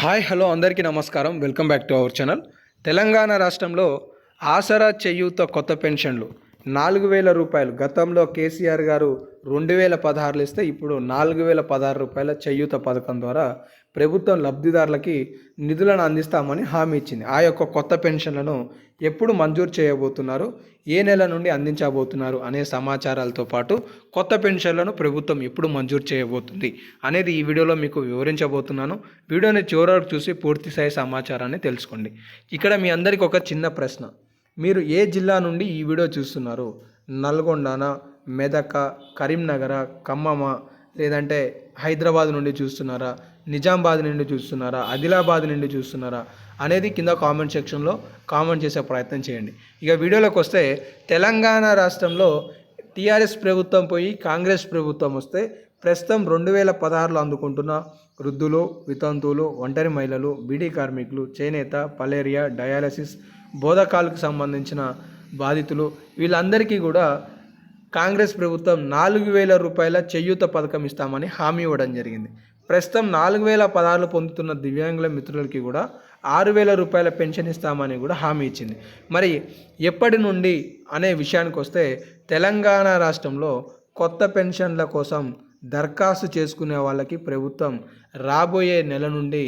Hi hello అందరికీ నమస్కారం. Welcome back to our channel. Telangana రాష్ట్రంలో ఆసరా చేయూత కొత్త పెన్షన్లు 4,000 రూపాయలు. గతంలో కేసీఆర్ గారు 2,016 ఇస్తే ఇప్పుడు 4,016 రూపాయల చేయూత పథకం ద్వారా ప్రభుత్వం లబ్ధిదారులకి నిధులను అందిస్తామని హామీ ఇచ్చింది. ఆ యొక్క కొత్త పెన్షన్లను ఎప్పుడు మంజూరు చేయబోతున్నారు, ఏ నెల నుండి అందించబోతున్నారు అనే సమాచారాలతో పాటు కొత్త పెన్షన్లను ప్రభుత్వం ఎప్పుడు మంజూరు చేయబోతుంది అనేది ఈ వీడియోలో మీకు వివరించబోతున్నాను. వీడియోని చివరి వరకు చూసి పూర్తి స్థాయి సమాచారాన్ని తెలుసుకోండి. ఇక్కడ మీ అందరికీ ఒక చిన్న ప్రశ్న. మీరు ఏ జిల్లా నుండి ఈ వీడియో చూస్తున్నారు? నల్గొండన, మెదక, కరీంనగర, ఖమ్మమ, లేదంటే హైదరాబాద్ నుండి చూస్తున్నారా, నిజామాబాద్ నుండి చూస్తున్నారా, ఆదిలాబాద్ నుండి చూస్తున్నారా అనేది కింద కామెంట్ సెక్షన్లో కామెంట్ చేసే ప్రయత్నం చేయండి. ఇక వీడియోలోకి వస్తే, తెలంగాణ రాష్ట్రంలో టీఆర్ఎస్ ప్రభుత్వం పోయి కాంగ్రెస్ ప్రభుత్వం వస్తే ప్రస్తుతం 2016లో అందుకుంటున్న వృద్ధులు, వితంతువులు, ఒంటరి మహిళలు, బీడీ కార్మికులు, చేనేత, పలేరియా, డయాలసిస్, బోధకాలకు సంబంధించిన బాధితులు వీళ్ళందరికీ కూడా కాంగ్రెస్ ప్రభుత్వం 4,000 రూపాయల చేయూత పథకం ఇస్తామని హామీ ఇవ్వడం జరిగింది. ప్రస్తుతం 4,016 పొందుతున్న దివ్యాంగుల మిత్రులకి కూడా 6,000 రూపాయల పెన్షన్ ఇస్తామని కూడా హామీ ఇచ్చింది. మరి ఎప్పటి నుండి అనే విషయానికి వస్తే, తెలంగాణ రాష్ట్రంలో కొత్త పెన్షన్ల కోసం దరఖాస్తు చేసుకునే వాళ్ళకి ప్రభుత్వం రాబోయే నెల నుండి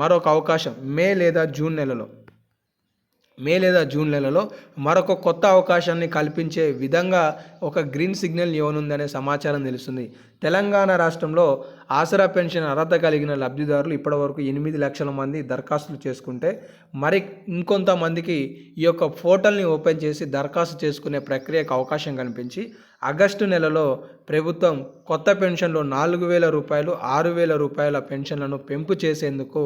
మరొక అవకాశం మే లేదా జూన్ నెలలో మరొక కొత్త అవకాశాన్ని కల్పించే విధంగా ఒక గ్రీన్ సిగ్నల్ ఇవ్వనుందనే సమాచారం తెలుస్తుంది. తెలంగాణ రాష్ట్రంలో ఆసరా పెన్షన్ అర్హత కలిగిన లబ్ధిదారులు ఇప్పటివరకు 8 లక్షల మంది దరఖాస్తులు చేసుకుంటే, మరి ఇంకొంతమందికి ఈ యొక్క పోర్టల్ని ఓపెన్ చేసి దరఖాస్తు చేసుకునే ప్రక్రియకు అవకాశం కల్పించి ఆగస్టు నెలలో ప్రభుత్వం కొత్త పెన్షన్లో 4,000 రూపాయలు, 6,000 రూపాయల పెన్షన్లను పెంపు చేసేందుకు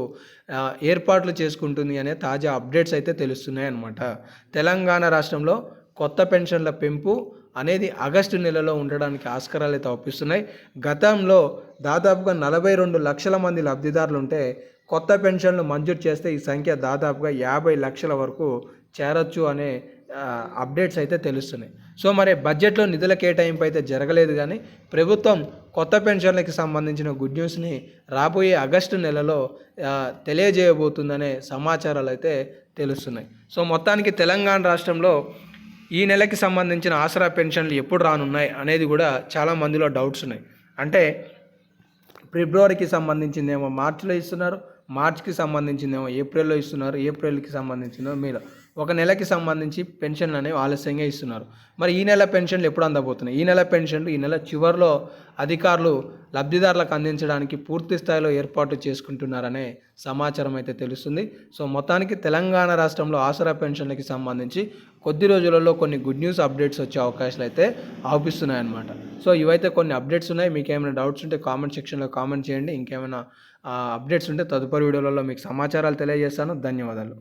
ఏర్పాట్లు చేసుకుంటుంది అనే తాజా అప్డేట్స్ అయితే తెలుస్తున్నాయి అన్నమాట. తెలంగాణ రాష్ట్రంలో కొత్త పెన్షన్ల పెంపు అనేది ఆగస్టు నెలలో ఉండడానికి ఆస్కారాలు అయితే అవుపిస్తున్నాయి. గతంలో దాదాపుగా 42 లక్షల మంది లబ్ధిదారులు ఉంటే, కొత్త పెన్షన్లు మంజూరు చేస్తే ఈ సంఖ్య దాదాపుగా 50 లక్షల వరకు చేరొచ్చు అనే అప్డేట్స్ అయితే తెలుస్తున్నాయి. సో మరి బడ్జెట్లో నిధుల కేటాయింపు అయితే జరగలేదు, కానీ ప్రభుత్వం కొత్త పెన్షన్లకి సంబంధించిన గుడ్ న్యూస్ని రాబోయే ఆగస్టు నెలలో తెలియజేయబోతుందనే సమాచారాలు అయితే తెలుస్తున్నాయి. సో మొత్తానికి తెలంగాణ రాష్ట్రంలో ఈ నెలకి సంబంధించిన ఆసరా పెన్షన్లు ఎప్పుడు రానున్నాయి అనేది కూడా చాలా మందిలో డౌట్స్ ఉన్నాయి. అంటే ఫిబ్రవరికి సంబంధించిందేమో మార్చిలో ఇస్తున్నారు, మార్చికి సంబంధించిందేమో ఏప్రిల్లో ఇస్తున్నారు, ఏప్రిల్కి సంబంధించిందేమో మేలో. ఒక నెలకి సంబంధించి పెన్షన్లు అనేవి ఆలస్యంగా ఇస్తున్నారు. మరి ఈ నెల పెన్షన్లు ఎప్పుడు అందబోతున్నాయి? ఈ నెల పెన్షన్లు ఈ నెల చివరిలో అధికారులు లబ్ధిదారులకు అందించడానికి పూర్తి స్థాయిలో ఏర్పాటు చేసుకుంటున్నారనే సమాచారం అయితే తెలుస్తుంది. సో మొత్తానికి తెలంగాణ రాష్ట్రంలో ఆసరా పెన్షన్లకి సంబంధించి కొద్ది రోజులలో కొన్ని గుడ్ న్యూస్ అప్డేట్స్ వచ్చే అవకాశాలు అయితే ఆపిస్తున్నాయి అన్నమాట. సో ఇవైతే కొన్ని అప్డేట్స్ ఉన్నాయి. మీకు ఏమైనా డౌట్స్ ఉంటే కామెంట్ సెక్షన్లో కామెంట్ చేయండి. ఇంకేమైనా అప్డేట్స్ ఉంటే తదుపరి వీడియోలలో మీకు సమాచారాలు తెలియజేస్తాను. ధన్యవాదాలు.